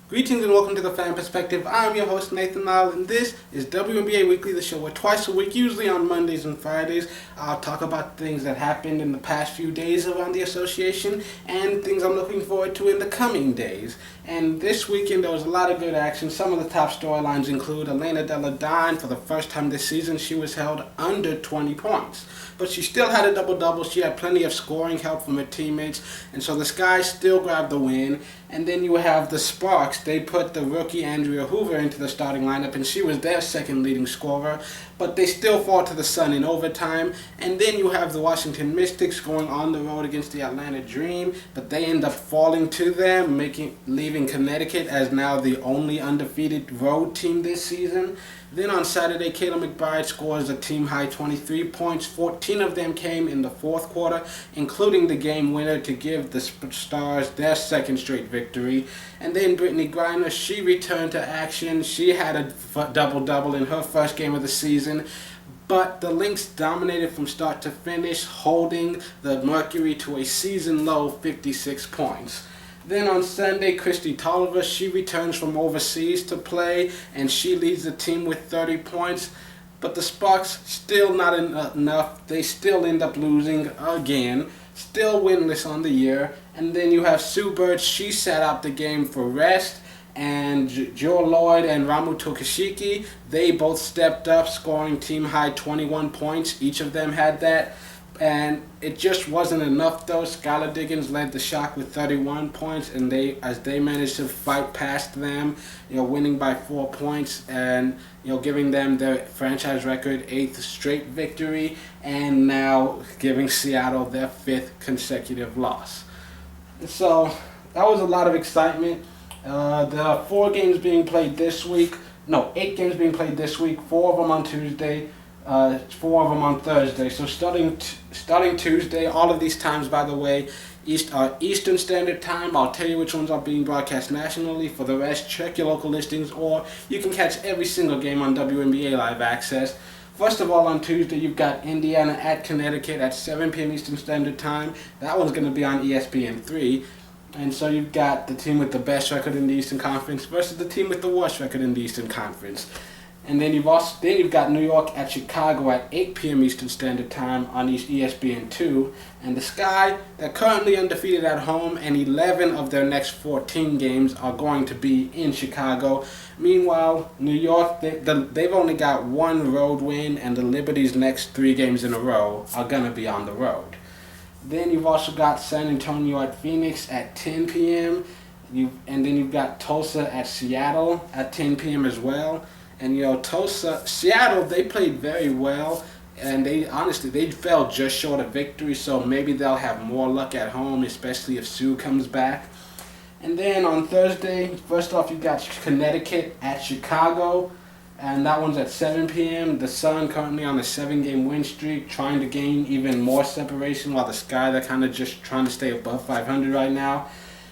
Greetings and welcome to the Fan Perspective. I'm your host Nathan Lyle, and this is WNBA Weekly, the show where twice a week, usually on Mondays and Fridays, I'll talk about things that happened in the past few days around the association and things I'm looking forward to in the coming days. And this weekend there was a lot of good action. Some of the top storylines include Elena Delle Donne. For the first time this season, she was held under 20 points. But she still had a double-double. She had plenty of scoring help from her teammates, and so the Sky still grabbed the win. And then you have the Sparks. They put the rookie Andrea Hoover into the starting lineup, and she was their second leading scorer. But they still fall to the Sun in overtime. And then you have the Washington Mystics going on the road against the Atlanta Dream, but they end up falling to them, leaving Connecticut as now the only undefeated road team this season. Then on Saturday, McBride scores a team-high 23 points. 14 of them came in the fourth quarter, including the game winner to give the Stars their second straight victory. And then Brittney Griner, she returned to action. She had a double-double in her first game of the season. But the Lynx dominated from start to finish, holding the Mercury to a season-low 56 points. Then on Sunday, Kristi Tolliver, she returns from overseas to play, and she leads the team with 30 points. But the Sparks still not enough. They still end up losing again, still winless on the year. And then you have Sue Bird, she sat out the game for rest. And Joe Lloyd and Ramu Tokashiki, they both stepped up, scoring team-high 21 points. Each of them had that. And it just wasn't enough though. Skylar Diggins led the Shock with 31 points, and as they managed to fight past them, winning by 4 points and giving them their franchise record 8th straight victory, and now giving Seattle their 5th consecutive loss. So that was a lot of excitement. There are 8 games being played this week. 4 of them on Tuesday. 4 of them on Thursday. So starting Tuesday, all of these times, by the way, are Eastern Standard Time. I'll tell you which ones are being broadcast nationally. For the rest, check your local listings, or you can catch every single game on WNBA Live Access. First of all, on Tuesday, you've got Indiana at Connecticut at 7 p.m. Eastern Standard Time. That one's going to be on ESPN3. And so you've got the team with the best record in the Eastern Conference versus the team with the worst record in the Eastern Conference. And then you've got New York at Chicago at 8 p.m. Eastern Standard Time on ESPN2. And the Sky, they're currently undefeated at home, and 11 of their next 14 games are going to be in Chicago. Meanwhile, New York, they've only got 1 road win, and the Liberty's next 3 games in a row are going to be on the road. Then you've also got San Antonio at Phoenix at 10 p.m. And then you've got Tulsa at Seattle at 10 p.m. as well. And Seattle, they played very well, and they fell just short of victory, so maybe they'll have more luck at home, especially if Sue comes back. And then on Thursday, first off, you've got Connecticut at Chicago, and that one's at 7 p.m. The Sun currently on a 7-game win streak, trying to gain even more separation, while the Sky, they're kind of just trying to stay above 500 right now.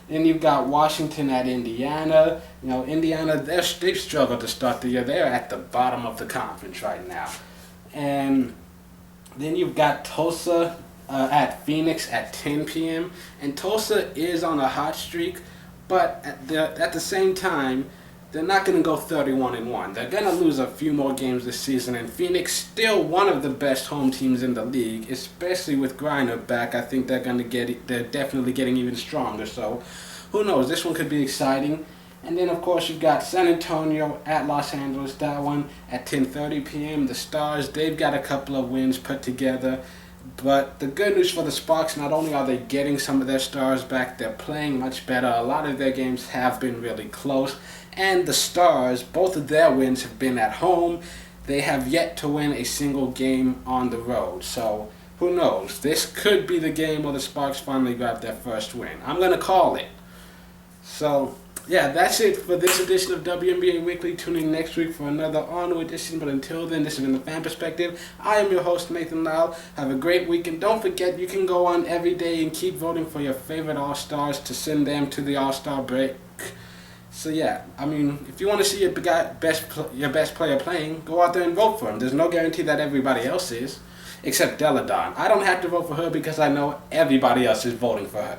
Then you've got Washington at Indiana. Indiana, they've struggled to start the year. They're at the bottom of the conference right now. And then you've got Tulsa at Phoenix at 10 p.m. And Tulsa is on a hot streak, but at the same time, they're not going to go 31-1. They're going to lose a few more games this season, and Phoenix still one of the best home teams in the league, especially with Griner back. I think they're definitely getting even stronger. So who knows? This one could be exciting. And then of course you've got San Antonio at Los Angeles. That one at 10:30 p.m. The Stars, they've got a couple of wins put together. But the good news for the Sparks, not only are they getting some of their stars back, they're playing much better. A lot of their games have been really close. And the Stars, both of their wins have been at home. They have yet to win a single game on the road. So who knows? This could be the game where the Sparks finally grab their first win. I'm going to call it. So yeah, that's it for this edition of WNBA Weekly. Tune in next week for another all-new edition. But until then, this has been the Fan Perspective. I am your host, Nathan Lyle. Have a great week. And don't forget, you can go on every day and keep voting for your favorite All-Stars to send them to the All-Star break. So yeah, if you want to see your best player playing, go out there and vote for him. There's no guarantee that everybody else is, except Delle Donne. I don't have to vote for her because I know everybody else is voting for her.